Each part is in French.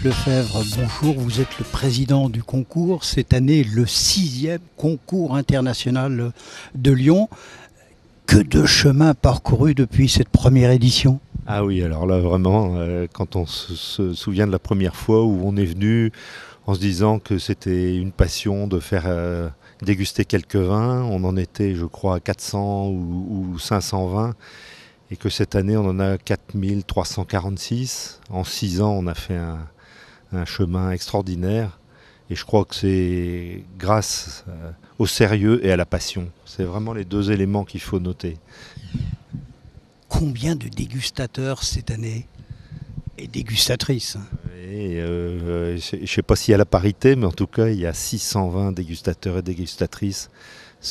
Philippe Lefebvre, bonjour, vous êtes le président du concours. Cette année, le 6e concours international de Lyon. Que de chemin parcouru depuis cette première édition? Ah oui, alors là vraiment, quand on se souvient de la première fois où on est venu en se disant que c'était une passion de faire déguster quelques vins, on en était je crois à 400 ou 500 vins, et que cette année on en a 4346. En 6 ans on a fait un chemin extraordinaire, et je crois que c'est grâce au sérieux et à la passion. C'est vraiment les deux éléments qu'il faut noter. Combien de dégustateurs cette année? Et dégustatrices? Je ne sais pas s'il y a la parité, mais en tout cas il y a 620 dégustateurs et dégustatrices.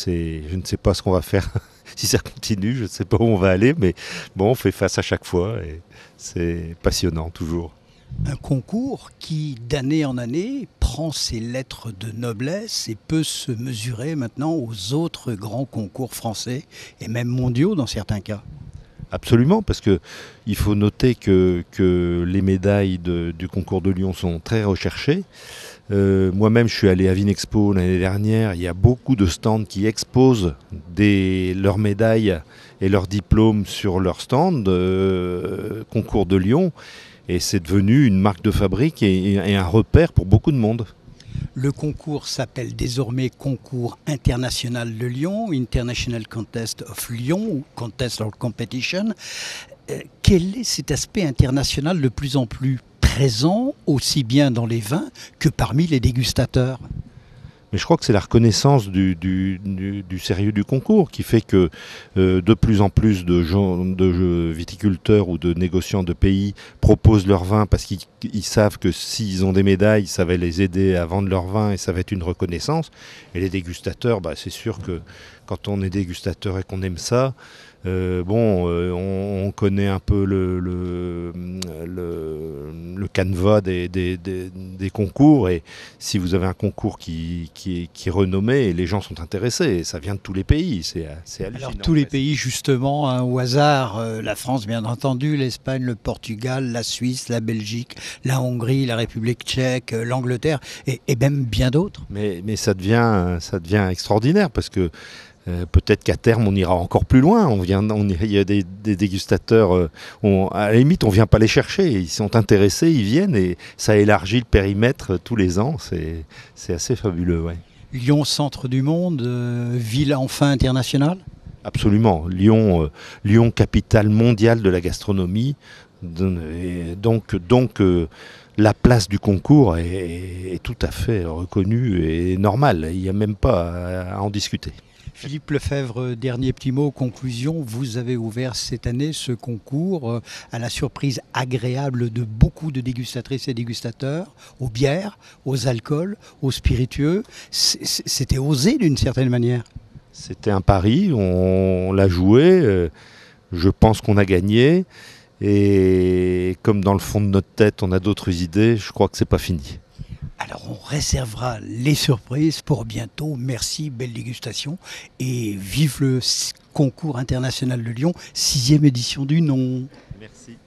Je ne sais pas ce qu'on va faire si ça continue, je ne sais pas où on va aller, mais bon, on fait face à chaque fois et c'est passionnant toujours. Un concours qui, d'année en année, prend ses lettres de noblesse et peut se mesurer maintenant aux autres grands concours français et même mondiaux dans certains cas. Absolument, parce qu'il faut noter que les médailles du concours de Lyon sont très recherchées. Moi-même, je suis allé à Vinexpo l'année dernière. Il y a beaucoup de stands qui exposent leurs médailles et leurs diplômes sur leur stand concours de Lyon. Et c'est devenu une marque de fabrique et un repère pour beaucoup de monde. Le concours s'appelle désormais Concours international de Lyon, International Contest of Lyon, ou Contest or Competition. Quel est cet aspect international de plus en plus présent, aussi bien dans les vins que parmi les dégustateurs? Mais je crois que c'est la reconnaissance du sérieux du concours qui fait que de plus en plus de viticulteurs ou de négociants de pays proposent leur vin parce qu'ils savent que s'ils ont des médailles, ça va les aider à vendre leur vin et ça va être une reconnaissance. Et les dégustateurs, c'est sûr que quand on est dégustateur et qu'on aime ça, on connaît un peu le canevas des concours, et si vous avez un concours qui est renommé, les gens sont intéressés, et ça vient de tous les pays, c'est hallucinant. Alors tous les pays justement, au hasard, la France bien entendu, l'Espagne, le Portugal, la Suisse, la Belgique, la Hongrie, la République tchèque, l'Angleterre et même bien d'autres. Mais ça devient extraordinaire parce que peut-être qu'à terme on ira encore plus loin. Il y a des dégustateurs, à la limite on ne vient pas les chercher, ils sont intéressés, ils viennent, et ça élargit le périmètre tous les ans, c'est assez fabuleux. Ouais. Lyon, centre du monde, ville enfin internationale? Absolument, Lyon, capitale mondiale de la gastronomie, donc la place du concours est tout à fait reconnue et normale, il n'y a même pas à en discuter. Philippe Lefebvre, dernier petit mot, conclusion. Vous avez ouvert cette année ce concours à la surprise agréable de beaucoup de dégustatrices et dégustateurs, aux bières, aux alcools, aux spiritueux. C'était osé d'une certaine manière. C'était un pari, on l'a joué, je pense qu'on a gagné, et comme dans le fond de notre tête on a d'autres idées, je crois que c'est pas fini. Alors on réservera les surprises pour bientôt. Merci, belle dégustation et vive le concours international de Lyon, 6e édition du nom. Merci.